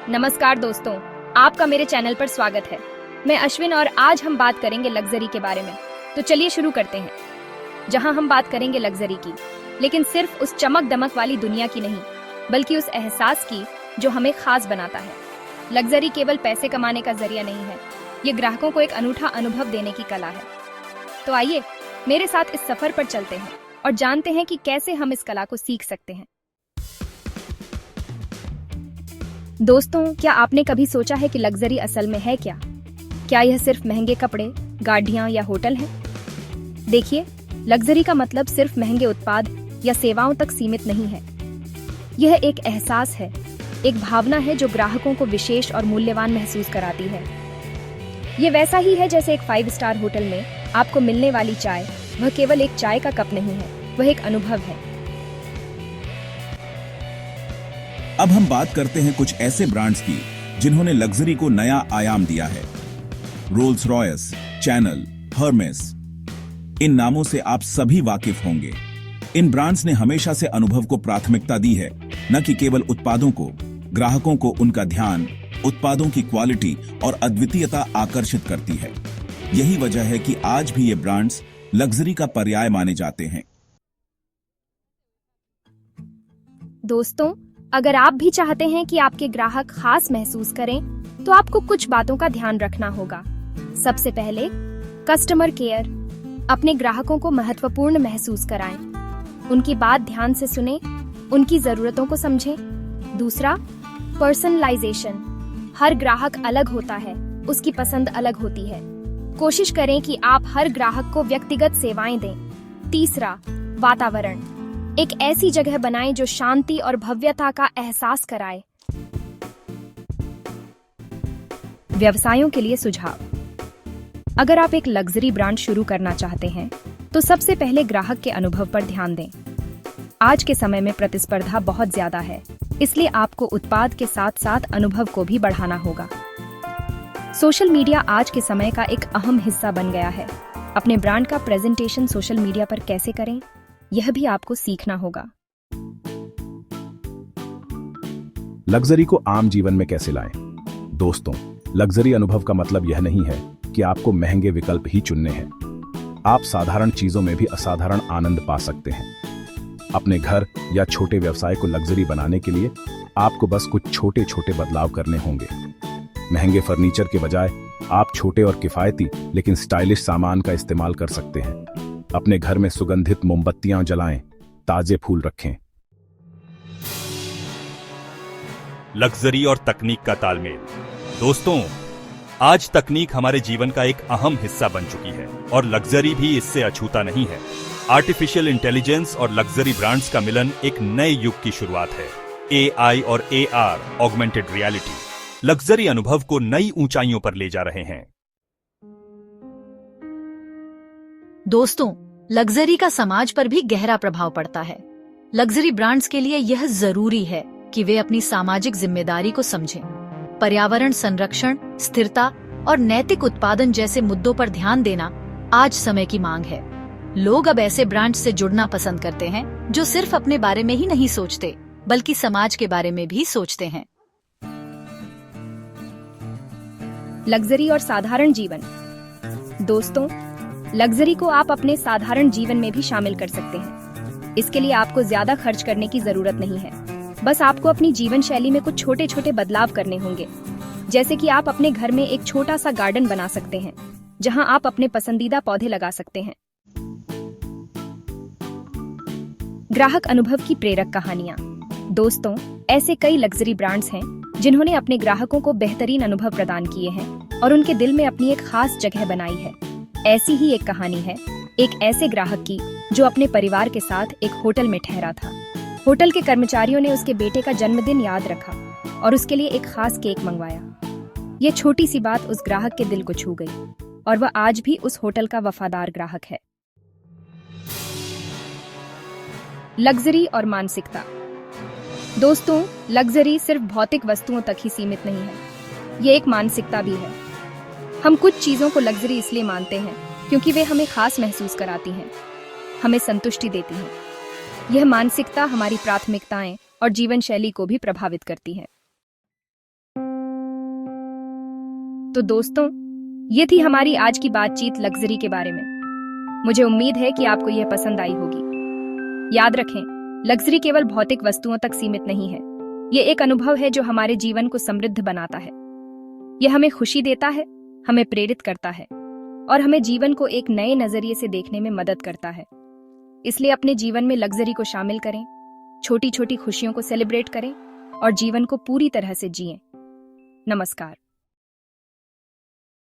नमस्कार दोस्तों, आपका मेरे चैनल पर स्वागत है। मैं अश्विन और आज हम बात करेंगे लग्जरी के बारे में। तो चलिए शुरू करते हैं। जहां हम बात करेंगे लग्जरी की, लेकिन सिर्फ उस चमक दमक वाली दुनिया की नहीं, बल्कि उस एहसास की जो हमें खास बनाता है। लग्जरी केवल पैसे कमाने का जरिया नहीं है, ये ग्राहकों को एक अनूठा अनुभव देने की कला है। तो आइए मेरे साथ इस सफर पर चलते हैं और जानते हैं कि कैसे हम इस कला को सीख सकते हैं। दोस्तों, क्या आपने कभी सोचा है कि लग्जरी असल में है क्या? क्या यह सिर्फ महंगे कपड़े, गाड़ियां या होटल है? देखिए, लग्जरी का मतलब सिर्फ महंगे उत्पाद या सेवाओं तक सीमित नहीं है। यह एक एहसास है, एक भावना है जो ग्राहकों को विशेष और मूल्यवान महसूस कराती है। यह वैसा ही है जैसे एक 5 स्टार होटल में आपको मिलने वाली चाय, वह केवल एक चाय का कप नहीं है, वह एक अनुभव है। अब हम बात करते हैं कुछ ऐसे ब्रांड्स की जिन्होंने लग्जरी को नया आयाम दिया है। रोल्स रॉयस, चैनल, हर्मेस, इन नामों से आप सभी वाकिफ होंगे। इन ब्रांड्स ने हमेशा से अनुभव को प्राथमिकता दी है, न कि केवल उत्पादों को। ग्राहकों को उनका ध्यान, उत्पादों की क्वालिटी और अद्वितीयता आकर्षित करती है। यही वजह है कि आज भी ये ब्रांड्स लग्जरी का पर्याय माने जाते हैं। दोस्तों, अगर आप भी चाहते हैं कि आपके ग्राहक खास महसूस करें, तो आपको कुछ बातों का ध्यान रखना होगा। सबसे पहले, कस्टमर केयर। अपने ग्राहकों को महत्वपूर्ण महसूस कराएं। उनकी बात ध्यान से सुनें, उनकी जरूरतों को समझें। दूसरा, पर्सनलाइजेशन। हर ग्राहक अलग होता है, उसकी पसंद अलग होती है। कोशिश करें कि आप हर ग्राहक को व्यक्तिगत सेवाएं दें। तीसरा, वातावरण। एक ऐसी जगह बनाएं जो शांति और भव्यता का एहसास कराए। व्यवसायों के लिए सुझाव। अगर आप एक लग्जरी ब्रांड शुरू करना चाहते हैं, तो सबसे पहले ग्राहक के अनुभव पर ध्यान दें। आज के समय में प्रतिस्पर्धा बहुत ज्यादा है, इसलिए आपको उत्पाद के साथ साथ अनुभव को भी बढ़ाना होगा। सोशल मीडिया आज के समय का एक अहम हिस्सा बन गया है। अपने ब्रांड का प्रेजेंटेशन सोशल मीडिया पर कैसे करें, यह भी आपको सीखना होगा। लग्जरी को आम जीवन में कैसे लाएं? दोस्तों, लग्जरी अनुभव का मतलब यह नहीं है कि आपको महंगे विकल्प ही चुनने हैं। आप साधारण चीजों में भी असाधारण आनंद पा सकते हैं। अपने घर या छोटे व्यवसाय को लग्जरी बनाने के लिए आपको बस कुछ छोटे छोटे बदलाव करने होंगे। महंगे फर्नीचर के बजाय आप छोटे और किफायती लेकिन स्टाइलिश सामान का इस्तेमाल कर सकते हैं। अपने घर में सुगंधित मोमबत्तियां जलाएं, ताजे फूल रखें। लग्जरी और तकनीक का तालमेल। दोस्तों, आज तकनीक हमारे जीवन का एक अहम हिस्सा बन चुकी है और लग्जरी भी इससे अछूता नहीं है। आर्टिफिशियल इंटेलिजेंस और लग्जरी ब्रांड्स का मिलन एक नए युग की शुरुआत है। AI और AR, ऑगमेंटेड रियलिटी, लग्जरी अनुभव को नई ऊंचाइयों पर ले जा रहे हैं। दोस्तों, लग्जरी का समाज पर भी गहरा प्रभाव पड़ता है। लग्जरी ब्रांड्स के लिए यह जरूरी है कि वे अपनी सामाजिक जिम्मेदारी को समझें। पर्यावरण संरक्षण, स्थिरता और नैतिक उत्पादन जैसे मुद्दों पर ध्यान देना आज समय की मांग है। लोग अब ऐसे ब्रांड्स से जुड़ना पसंद करते हैं जो सिर्फ अपने बारे में ही नहीं सोचते, बल्कि समाज के बारे में भी सोचते हैं। लग्जरी और साधारण जीवन। दोस्तों, लग्जरी को आप अपने साधारण जीवन में भी शामिल कर सकते हैं। इसके लिए आपको ज्यादा खर्च करने की जरूरत नहीं है। बस आपको अपनी जीवन शैली में कुछ छोटे छोटे बदलाव करने होंगे। जैसे कि आप अपने घर में एक छोटा सा गार्डन बना सकते हैं, जहां आप अपने पसंदीदा पौधे लगा सकते हैं। ग्राहक अनुभव की प्रेरक कहानियां। दोस्तों, ऐसे कई लग्जरी ब्रांड्स हैं जिन्होंने अपने ग्राहकों को बेहतरीन अनुभव प्रदान किए हैं और उनके दिल में अपनी एक खास जगह बनाई है। ऐसी ही एक कहानी है एक ऐसे ग्राहक की जो अपने परिवार के साथ एक होटल में ठहरा था। होटल के कर्मचारियों ने उसके बेटे का जन्मदिन याद रखा और उसके लिए एक खास केक मंगवाया। ये छोटी सी बात उस ग्राहक के दिल को छू गई और वह आज भी उस होटल का वफादार ग्राहक है। लग्जरी और मानसिकता। दोस्तों, लग्जरी सिर्फ भौतिक वस्तुओं तक ही सीमित नहीं है, ये एक मानसिकता भी है। हम कुछ चीजों को लग्जरी इसलिए मानते हैं क्योंकि वे हमें खास महसूस कराती हैं, हमें संतुष्टि देती हैं। यह मानसिकता हमारी प्राथमिकताएं और जीवन शैली को भी प्रभावित करती है। तो दोस्तों, ये थी हमारी आज की बातचीत लग्जरी के बारे में। मुझे उम्मीद है कि आपको यह पसंद आई होगी। याद रखें, लग्जरी केवल भौतिक वस्तुओं तक सीमित नहीं है। ये एक अनुभव है जो हमारे जीवन को समृद्ध बनाता है। यह हमें खुशी देता है, हमें प्रेरित करता है और हमें जीवन को एक नए नजरिए से देखने में मदद करता है। इसलिए अपने जीवन में लग्जरी को शामिल करें, छोटी छोटी खुशियों को सेलिब्रेट करें और जीवन को पूरी तरह से जिएं। नमस्कार।